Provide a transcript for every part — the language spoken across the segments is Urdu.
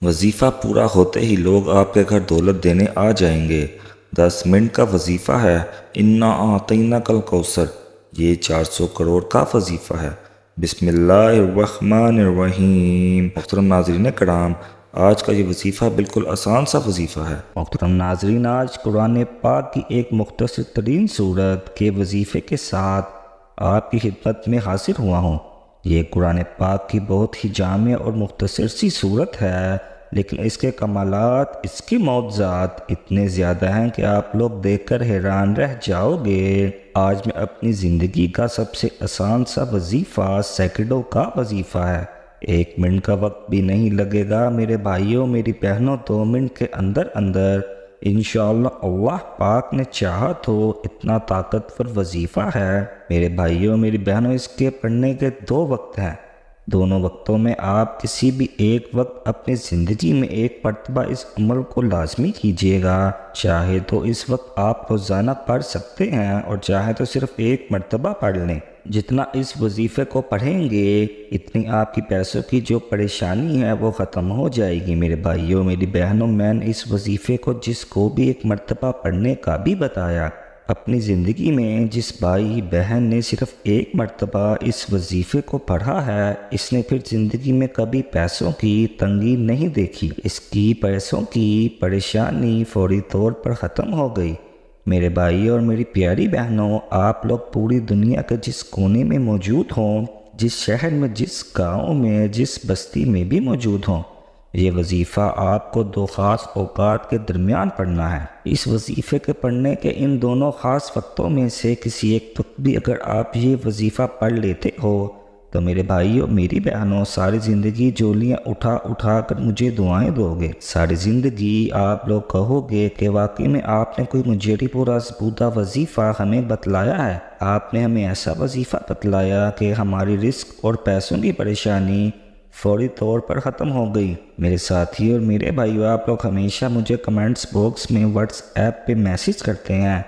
وظیفہ پورا ہوتے ہی لوگ آپ کے گھر دولت دینے آ جائیں گے۔ 10 منٹ کا وظیفہ ہے، انا اعطیناک الکوثر، یہ 400 کروڑ کا وظیفہ ہے۔ بسم اللہ الرحمن الرحیم۔ محترم ناظرین کرام، آج کا یہ وظیفہ بالکل آسان سا وظیفہ ہے۔ محترم ناظرین، آج قرآن پاک کی ایک مختصر ترین صورت کے وظیفے کے ساتھ آپ کی خدمت میں حاضر ہوا ہوں۔ یہ قرآن پاک کی بہت ہی جامع اور مختصر سی صورت ہے، لیکن اس کے کمالات، اس کی معجزات اتنے زیادہ ہیں کہ آپ لوگ دیکھ کر حیران رہ جاؤ گے۔ آج میں اپنی زندگی کا سب سے آسان سا وظیفہ، سیکنڈوں کا وظیفہ ہے۔ 1 منٹ کا وقت بھی نہیں لگے گا میرے بھائیوں، میری بہنوں، 2 منٹ کے اندر اندر انشاءاللہ اللہ پاک نے چاہا تو اتنا طاقتور وظیفہ ہے میرے بھائیوں، میری بہنوں۔ اس کے پڑھنے کے 2 وقت ہیں۔ دونوں وقتوں میں آپ کسی بھی ایک وقت اپنی زندگی میں ایک مرتبہ اس عمل کو لازمی کیجیے گا۔ چاہے تو اس وقت آپ روزانہ پڑھ سکتے ہیں اور چاہے تو صرف 1 مرتبہ پڑھ لیں۔ جتنا اس وظیفے کو پڑھیں گے اتنی آپ کی پیسوں کی جو پریشانی ہے وہ ختم ہو جائے گی میرے بھائیوں، میری بہنوں۔ میں نے اس وظیفے کو جس کو بھی 1 مرتبہ پڑھنے کا بھی بتایا، اپنی زندگی میں جس بھائی بہن نے صرف 1 مرتبہ اس وظیفے کو پڑھا ہے، اس نے پھر زندگی میں کبھی پیسوں کی تنگی نہیں دیکھی۔ اس کی پیسوں کی پریشانی فوری طور پر ختم ہو گئی۔ میرے بھائی اور میری پیاری بہنوں، آپ لوگ پوری دنیا کے جس کونے میں موجود ہوں، جس شہر میں، جس گاؤں میں، جس بستی میں بھی موجود ہوں، یہ وظیفہ آپ کو 2 خاص اوقات کے درمیان پڑھنا ہے۔ اس وظیفے کے پڑھنے کے ان دونوں خاص وقتوں میں سے کسی ایک وقت بھی اگر آپ یہ وظیفہ پڑھ لیتے ہو تو میرے بھائیوں، میری بہنوں، ساری زندگی جولیاں اٹھا اٹھا کر مجھے دعائیں دو گے۔ ساری زندگی آپ لوگ کہو گے کہ واقعی میں آپ نے کوئی مجرب اور آزمودہ وظیفہ ہمیں بتلایا ہے۔ آپ نے ہمیں ایسا وظیفہ بتلایا کہ ہماری رزق اور پیسوں کی پریشانی فوری طور پر ختم ہو گئی۔ میرے ساتھی اور میرے بھائیو، آپ لوگ ہمیشہ مجھے کمنٹس باکس میں واٹس ایپ پہ میسیج کرتے ہیں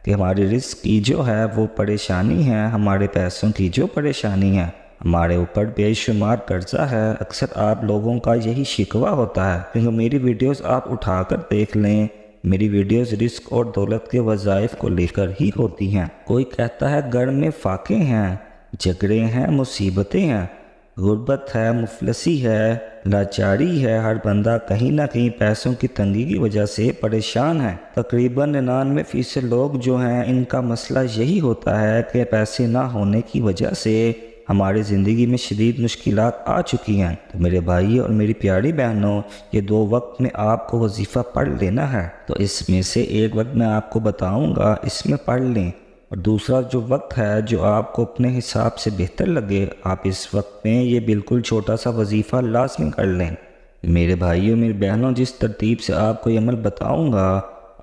کہ ہماری رزق کی جو ہے وہ پریشانی ہے، ہمارے پیسوں کی جو پریشانی ہے، ہمارے اوپر بے شمار قرضہ ہے۔ اکثر آپ لوگوں کا یہی شکوہ ہوتا ہے، کیونکہ میری ویڈیوز آپ اٹھا کر دیکھ لیں، میری ویڈیوز رزق اور دولت کے وظائف کو لے کر ہی ہوتی ہیں۔ کوئی کہتا ہے گھر میں فاقے ہیں، جھگڑے ہیں، مصیبتیں ہیں، غربت ہے، مفلسی ہے، لاچاری ہے، ہر بندہ کہیں نہ کہیں پیسوں کی تنگی کی وجہ سے پریشان ہے۔ تقریباً 99% لوگ جو ہیں ان کا مسئلہ یہی ہوتا ہے کہ پیسے نہ ہونے کی وجہ سے ہماری زندگی میں شدید مشکلات آ چکی ہیں۔ تو میرے بھائی اور میری پیاری بہنوں، یہ 2 وقت میں آپ کو وظیفہ پڑھ لینا ہے، تو اس میں سے ایک وقت میں آپ کو بتاؤں گا، اس میں پڑھ لیں، اور دوسرا جو وقت ہے جو آپ کو اپنے حساب سے بہتر لگے، آپ اس وقت میں یہ بالکل چھوٹا سا وظیفہ لازمی کر لیں۔ میرے بھائیوں، میری بہنوں، جس ترتیب سے آپ کو یہ عمل بتاؤں گا،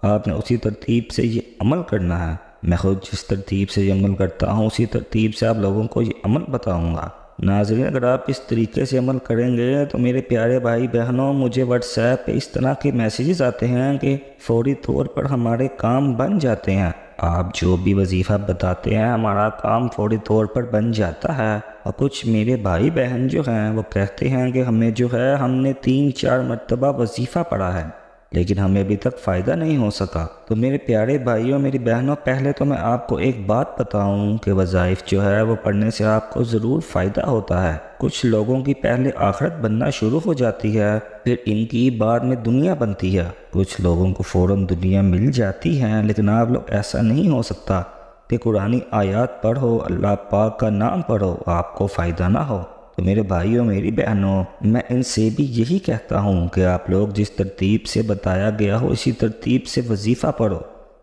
آپ نے اسی ترتیب سے یہ عمل کرنا ہے۔ میں خود جس ترتیب سے یہ عمل کرتا ہوں اسی ترتیب سے آپ لوگوں کو یہ عمل بتاؤں گا۔ ناظرین، اگر آپ اس طریقے سے عمل کریں گے تو میرے پیارے بھائی بہنوں، مجھے واٹس ایپ پہ اس طرح کے میسیجز آتے ہیں کہ فوری طور پر ہمارے کام بن جاتے ہیں۔ آپ جو بھی وظیفہ بتاتے ہیں ہمارا کام فوری طور پر بن جاتا ہے۔ اور کچھ میرے بھائی بہن جو ہیں وہ کہتے ہیں کہ ہمیں جو ہے، ہم نے 3-4 مرتبہ وظیفہ پڑھا ہے لیکن ہمیں ابھی تک فائدہ نہیں ہو سکا۔ تو میرے پیارے بھائیوں، میری بہنوں، پہلے تو میں آپ کو ایک بات بتاؤں کہ وظائف جو ہے وہ پڑھنے سے آپ کو ضرور فائدہ ہوتا ہے۔ کچھ لوگوں کی پہلے آخرت بننا شروع ہو جاتی ہے، پھر ان کی بعد میں دنیا بنتی ہے۔ کچھ لوگوں کو فوراً دنیا مل جاتی ہے، لیکن آپ لوگ ایسا نہیں ہو سکتا کہ قرآنی آیات پڑھو، اللہ پاک کا نام پڑھو، آپ کو فائدہ نہ ہو۔ تو میرے بھائیوں، میری بہنوں، میں ان سے بھی یہی کہتا ہوں کہ آپ لوگ جس ترتیب سے بتایا گیا ہو اسی ترتیب سے وظیفہ پڑھو۔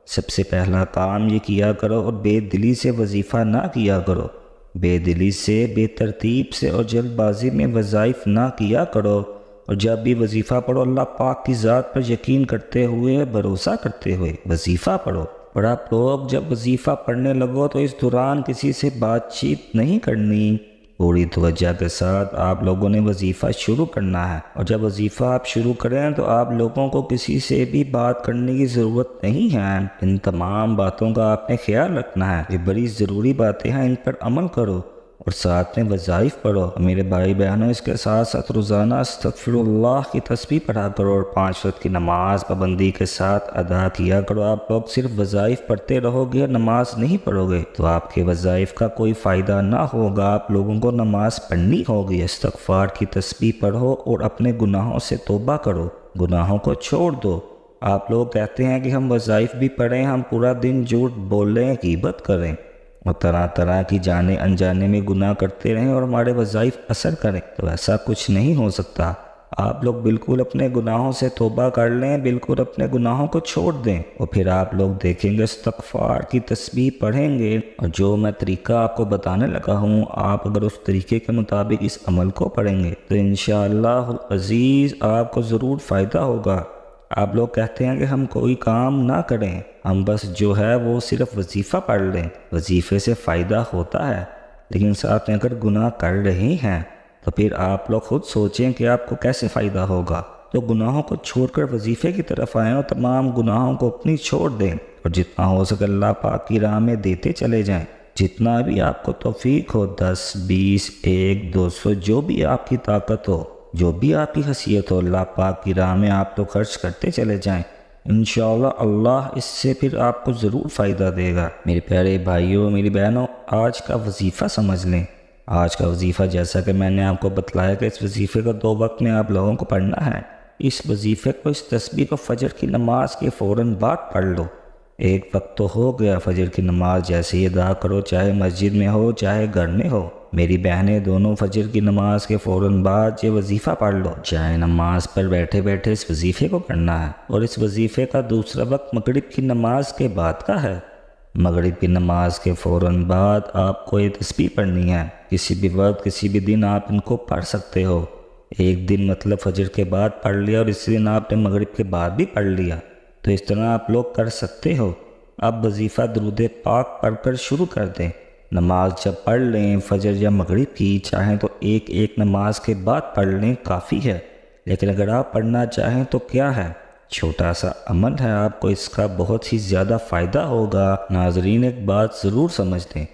سب سے پہلا کام یہ کیا کرو اور بے دلی سے وظیفہ نہ کیا کرو۔ بے دلی سے، بے ترتیب سے اور جلد بازی میں وظائف نہ کیا کرو، اور جب بھی وظیفہ پڑھو اللہ پاک کی ذات پر یقین کرتے ہوئے، بھروسہ کرتے ہوئے وظیفہ پڑھو۔ اور آپ لوگ جب وظیفہ پڑھنے لگو تو اس دوران کسی سے بات چیت نہیں کرنی، پوری توجہ کے ساتھ آپ لوگوں نے وظیفہ شروع کرنا ہے۔ اور جب وظیفہ آپ شروع کریں تو آپ لوگوں کو کسی سے بھی بات کرنے کی ضرورت نہیں ہے۔ ان تمام باتوں کا آپ نے خیال رکھنا ہے، یہ بڑی ضروری باتیں ہیں، ان پر عمل کرو۔ اور ساتھ میں وظائف پڑھو۔ میرے بھائی بہنوں، اس کے ساتھ ساتھ روزانہ استغفر اللہ کی تسبیح پڑھا کرو اور 5 وقت کی نماز پابندی کے ساتھ ادا کیا کرو۔ آپ لوگ صرف وظائف پڑھتے رہو گے اور نماز نہیں پڑھو گے تو آپ کے وظائف کا کوئی فائدہ نہ ہوگا۔ آپ لوگوں کو نماز پڑھنی ہوگی۔ استغفار کی تسبیح پڑھو اور اپنے گناہوں سے توبہ کرو، گناہوں کو چھوڑ دو۔ آپ لوگ کہتے ہیں کہ ہم وظائف بھی پڑھیں، ہم پورا دن جھوٹ بولیں، غیبت کریں اور طرح طرح کی جانے انجانے میں گناہ کرتے رہیں اور ہمارے وظائف اثر کریں، تو ایسا کچھ نہیں ہو سکتا۔ آپ لوگ بالکل اپنے گناہوں سے توبہ کر لیں، بالکل اپنے گناہوں کو چھوڑ دیں، اور پھر آپ لوگ دیکھیں گے استغفار کی تسبیح پڑھیں گے اور جو میں طریقہ آپ کو بتانے لگا ہوں، آپ اگر اس طریقے کے مطابق اس عمل کو پڑھیں گے تو انشاءاللہ العزیز آپ کو ضرور فائدہ ہوگا۔ آپ لوگ کہتے ہیں کہ ہم کوئی کام نہ کریں، ہم بس جو ہے وہ صرف وظیفہ پڑھ لیں، وظیفے سے فائدہ ہوتا ہے، لیکن ساتھ میں اگر گناہ کر رہے ہیں تو پھر آپ لوگ خود سوچیں کہ آپ کو کیسے فائدہ ہوگا۔ تو گناہوں کو چھوڑ کر وظیفے کی طرف آئیں اور تمام گناہوں کو اپنی چھوڑ دیں اور جتنا ہو سکے اللہ پاک کی راہ میں دیتے چلے جائیں، جتنا بھی آپ کو توفیق ہو، 10 20 1 200 جو بھی آپ کی طاقت ہو، جو بھی آپ کی حیثیت ہو، اللہ پاک کی راہ میں آپ تو خرچ کرتے چلے جائیں۔ انشاءاللہ اللہ اس سے پھر آپ کو ضرور فائدہ دے گا۔ میرے پیارے بھائیوں، میری بہنوں، آج کا وظیفہ سمجھ لیں۔ آج کا وظیفہ جیسا کہ میں نے آپ کو بتلایا کہ اس وظیفے کو 2 وقت میں آپ لوگوں کو پڑھنا ہے۔ اس وظیفے کو، اس تسبیح کو فجر کی نماز کے فوراً بعد پڑھ لو۔ ایک وقت تو ہو گیا، فجر کی نماز جیسے ہی ادا کرو، چاہے مسجد میں ہو چاہے گھر میں ہو۔ میری بہنیں دونوں فجر کی نماز کے فوراً بعد یہ وظیفہ پڑھ لو۔ چاہے نماز پر بیٹھے بیٹھے اس وظیفے کو پڑھنا ہے، اور اس وظیفے کا دوسرا وقت مغرب کی نماز کے بعد کا ہے۔ مغرب کی نماز کے فوراً بعد آپ کو یہ تسبیح پڑھنی ہے۔ کسی بھی وقت کسی بھی دن آپ ان کو پڑھ سکتے ہو۔ ایک دن مطلب فجر کے بعد پڑھ لیا اور اسی دن آپ نے مغرب کے بعد بھی پڑھ لیا، تو اس طرح آپ لوگ کر سکتے ہو۔ اب وظیفہ درود پاک پڑھ کر شروع کر دیں۔ نماز جب پڑھ لیں فجر یا مغرب کی، چاہیں تو ایک نماز کے بعد پڑھ لیں، کافی ہے، لیکن اگر آپ پڑھنا چاہیں تو کیا ہے، چھوٹا سا عمل ہے، آپ کو اس کا بہت ہی زیادہ فائدہ ہوگا۔ ناظرین ایک بات ضرور سمجھ لیں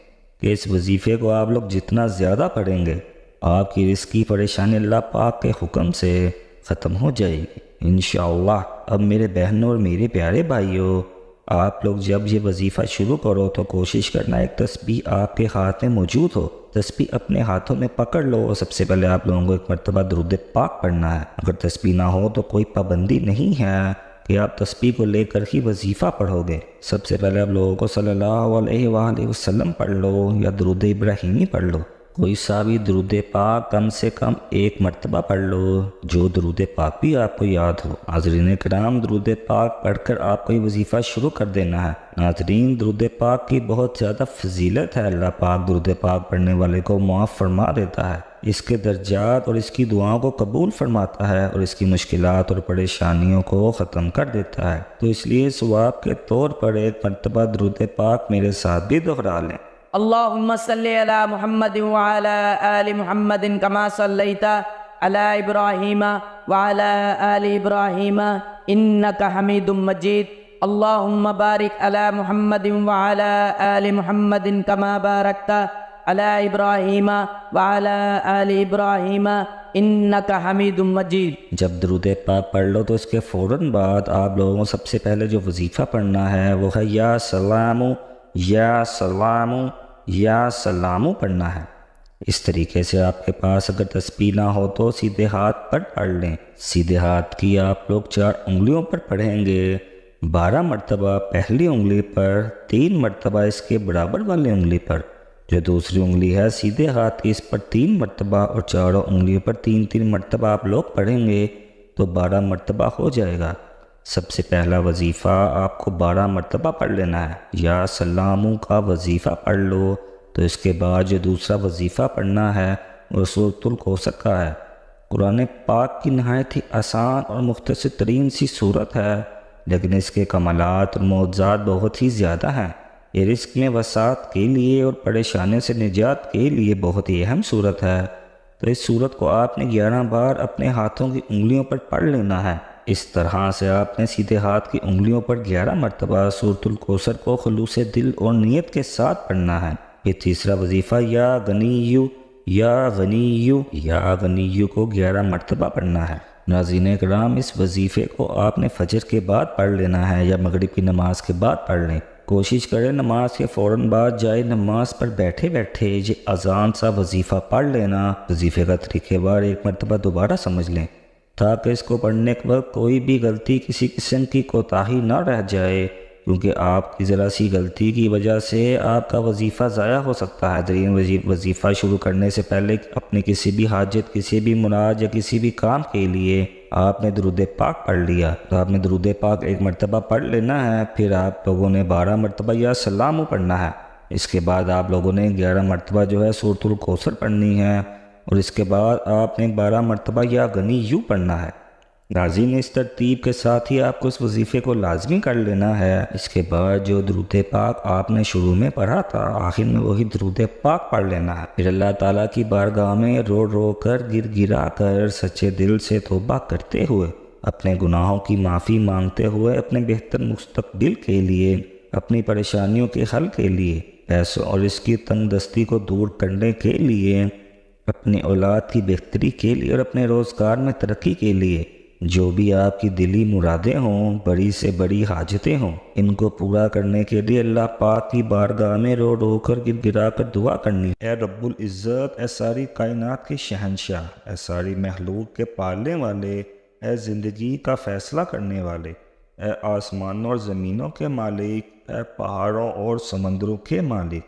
کہ اس وظیفے کو آپ لوگ جتنا زیادہ پڑھیں گے، آپ کی رزق کی پریشانی اللہ پاک کے حکم سے ختم ہو جائے گی انشاءاللہ۔ اب میرے بہنوں اور میرے پیارے بھائیوں، آپ لوگ جب یہ وظیفہ شروع کرو تو کوشش کرنا ایک تسبیح آپ کے ہاتھ میں موجود ہو۔ تسبیح اپنے ہاتھوں میں پکڑ لو اور سب سے پہلے آپ لوگوں کو ایک مرتبہ درود پاک پڑھنا ہے۔ اگر تسبیح نہ ہو تو کوئی پابندی نہیں ہے کہ آپ تسبیح کو لے کر ہی وظیفہ پڑھو گے۔ سب سے پہلے آپ لوگوں کو صلی اللہ علیہ وآلہ وسلم پڑھ لو یا درود ابراہیمی پڑھ لو۔ کوئی سا بھی درود پاک کم سے کم 1 مرتبہ پڑھ لو، جو درود پاک بھی آپ کو یاد ہو۔ ناظرین کرام، درود پاک پڑھ کر آپ کو یہ وظیفہ شروع کر دینا ہے۔ ناظرین، درود پاک کی بہت زیادہ فضیلت ہے، اللہ پاک درود پاک پڑھنے والے کو معاف فرما دیتا ہے، اس کے درجات اور اس کی دعاؤں کو قبول فرماتا ہے اور اس کی مشکلات اور پریشانیوں کو ختم کر دیتا ہے۔ تو اس لیے ثواب کے طور پر 1 مرتبہ درود پاک میرے ساتھ بھی دہرا لیں۔ اللهم صل على محمد وعلى آل محمد كما صليت على إبراهيم وعلى آل إبراهيم إنك حميد مجيد اللهم بارك على محمد وعلى آل محمد كما باركت على إبراهيم وعلى آل إبراهيم إنك حميد مجيد۔ جب درود پاک پڑھ لو تو اس کے فوراً بعد آپ لوگوں کو سب سے پہلے جو وظیفہ پڑھنا ہے وہ ہے یا سلامو یا سلامو یا سلامو پڑھنا ہے۔ اس طریقے سے آپ کے پاس اگر تسبیح نہ ہو تو سیدھے ہاتھ پر پڑھ لیں۔ سیدھے ہاتھ کی آپ لوگ 4 انگلیوں پر پڑھیں گے، 12 مرتبہ پہلی انگلی پر، 3 مرتبہ اس کے برابر والی انگلی پر، جو دوسری انگلی ہے سیدھے ہاتھ کی اس پر 3 مرتبہ، اور چاروں انگلیوں پر 3 مرتبہ آپ لوگ پڑھیں گے تو 12 مرتبہ ہو جائے گا۔ سب سے پہلا وظیفہ آپ کو 12 مرتبہ پڑھ لینا ہے۔ یا سلامو کا وظیفہ پڑھ لو تو اس کے بعد جو دوسرا وظیفہ پڑھنا ہے وہ سورۃ الکوثر کا ہے۔ قرآن پاک کی نہایت ہی آسان اور مختصر ترین سی صورت ہے، لیکن اس کے کمالات اور معجزات بہت ہی زیادہ ہیں۔ یہ رزق میں وسعت کے لیے اور پریشانی سے نجات کے لیے بہت ہی اہم صورت ہے۔ تو اس صورت کو آپ نے 11 بار اپنے ہاتھوں کی انگلیوں پر پڑھ لینا ہے۔ اس طرح سے آپ نے سیدھے ہاتھ کی انگلیوں پر 11 مرتبہ سورۃ الکوثر کو خلوص دل اور نیت کے ساتھ پڑھنا ہے۔ پھر تیسرا وظیفہ یا غنیو یا غنیو یا غنیو کو 11 مرتبہ پڑھنا ہے۔ ناظرین کرام، اس وظیفے کو آپ نے فجر کے بعد پڑھ لینا ہے یا مغرب کی نماز کے بعد پڑھ لیں۔ کوشش کریں نماز کے فوراً بعد جائے نماز پر بیٹھے بیٹھے یہ اذان سا وظیفہ پڑھ لینا۔ وظیفے کا طریقہ بار ایک مرتبہ دوبارہ سمجھ لیں تاکہ اس کو پڑھنے کے وقت کوئی بھی غلطی، کسی قسم کی کوتاہی نہ رہ جائے، کیونکہ آپ کی ذرا سی غلطی کی وجہ سے آپ کا وظیفہ ضائع ہو سکتا ہے۔ وظیفہ شروع کرنے سے پہلے اپنی کسی بھی حاجت، کسی بھی مراد یا کسی بھی کام کے لیے آپ نے درود پاک پڑھ لیا تو آپ نے درود پاک ایک مرتبہ پڑھ لینا ہے۔ پھر آپ لوگوں نے 12 مرتبہ یا سلام پڑھنا ہے۔ اس کے بعد آپ لوگوں نے 11 مرتبہ جو ہے سورۃ الکوثر پڑھنی ہے، اور اس کے بعد آپ نے 12 مرتبہ یا غنیو پڑھنا ہے۔ ناظرین، اس ترتیب کے ساتھ ہی آپ کو اس وظیفے کو لازمی کر لینا ہے۔ اس کے بعد جو درود پاک آپ نے شروع میں پڑھا تھا، آخر میں وہی درود پاک پڑھ لینا ہے۔ پھر اللہ تعالیٰ کی بارگاہ میں رو رو کر، گر گرا کر، سچے دل سے توبہ کرتے ہوئے، اپنے گناہوں کی معافی مانگتے ہوئے، اپنے بہتر مستقبل کے لیے، اپنی پریشانیوں کے حل کے لیے، پیسوں اور اس کی تنگ دستی کو دور کرنے کے لیے، اپنی اولاد کی بہتری کے لیے اور اپنے روزگار میں ترقی کے لیے، جو بھی آپ کی دلی مرادیں ہوں، بڑی سے بڑی حاجتیں ہوں، ان کو پورا کرنے کے لیے اللہ پاک کی بارگاہ میں رو رو کر، گر گرا کر دعا کرنی۔ اے رب العزت، اے ساری کائنات کے شہنشاہ، اے ساری مخلوق کے پالنے والے، اے زندگی کا فیصلہ کرنے والے، اے آسمانوں اور زمینوں کے مالک، اے پہاڑوں اور سمندروں کے مالک،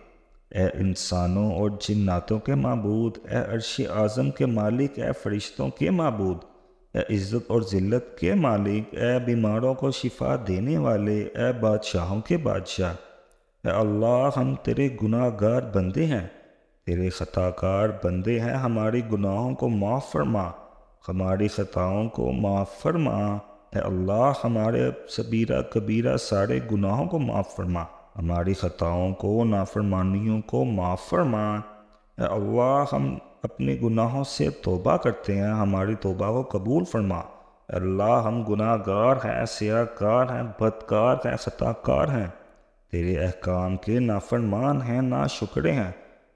اے انسانوں اور جناتوں کے معبود، اے عرش اعظم کے مالک، اے فرشتوں کے معبود، اے عزت اور ذلت کے مالک، اے بیماروں کو شفا دینے والے، اے بادشاہوں کے بادشاہ، اے اللہ، ہم تیرے گناہ گار بندے ہیں، تیرے خطا کار بندے ہیں، ہماری گناہوں کو معاف فرما، ہماری خطاؤں کو معاف فرما۔ اے اللہ، ہمارے صغیرہ کبیرہ سارے گناہوں کو معاف فرما، ہماری خطاؤں کو، نافرمانیوں کو معاف فرما۔ اے اللہ، ہم اپنے گناہوں سے توبہ کرتے ہیں، ہماری توبہ کو قبول فرما۔ اے اللہ، ہم گناہ گار ہیں، سیاہ کار ہیں، بدکار ہیں، خطا کار ہیں، تیرے احکام کے نافرمان ہیں، ناشکرے ہیں،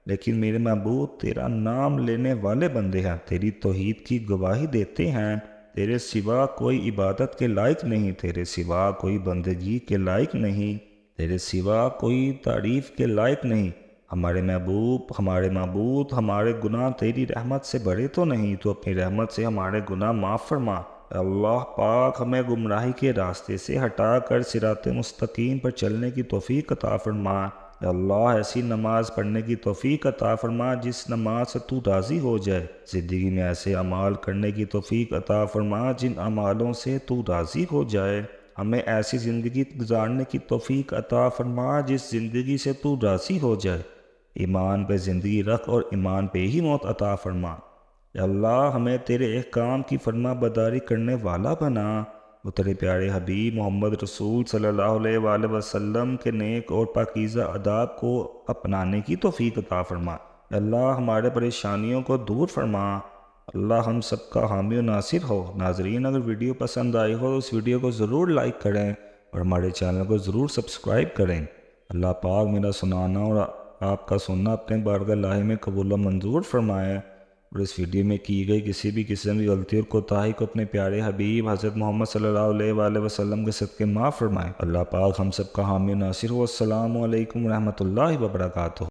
لیکن میرے معبود تیرا نام لینے والے بندے ہیں، تیری توحید کی گواہی دیتے ہیں۔ تیرے سوا کوئی عبادت کے لائق نہیں، تیرے سوا کوئی بندگی کے لائق نہیں، تیرے سوا کوئی تعریف کے لائق نہیں۔ ہمارے معبود، ہمارے گناہ تیری رحمت سے بڑے تو نہیں، تو اپنی رحمت سے ہمارے گناہ معاف فرما۔ اللہ پاک، ہمیں گمراہی کے راستے سے ہٹا کر صراط مستقیم پر چلنے کی توفیق عطا فرما۔ اللہ، ایسی نماز پڑھنے کی توفیق عطا فرما جس نماز سے تو راضی ہو جائے۔ زندگی میں ایسے اعمال کرنے کی توفیق عطا فرما جن اعمالوں سے تو راضی ہو جائے۔ ہمیں ایسی زندگی گزارنے کی توفیق عطا فرما جس زندگی سے تو راضی ہو جائے۔ ایمان پہ زندگی رکھ اور ایمان پہ ہی موت عطا فرما۔ اے اللہ، ہمیں تیرے احکام کی فرما برداری کرنے والا بنا۔ وہ تیرے پیارے حبیب محمد رسول صلی اللہ علیہ وآلہ وسلم کے نیک اور پاکیزہ آداب کو اپنانے کی توفیق عطا فرما۔ اے اللہ، ہمارے پریشانیوں کو دور فرما۔ اللہ ہم سب کا حامی و ناصر ہو۔ ناظرین، اگر ویڈیو پسند آئی ہو تو اس ویڈیو کو ضرور لائک کریں اور ہمارے چینل کو ضرور سبسکرائب کریں۔ اللہ پاک میرا سنانا اور آپ کا سننا اپنے بارگاہ الہی میں قبول و منظور فرمائے، اور اس ویڈیو میں کی گئی کسی بھی قسم کی غلطی اور کوتاہی کو اپنے پیارے حبیب حضرت محمد صلی اللہ علیہ وآلہ وسلم کے صدقے معاف فرمائے۔ اللہ پاک ہم سب کا حامی و ناصر ہو۔ السلام علیکم ورحمۃ اللہ وبرکاتہ۔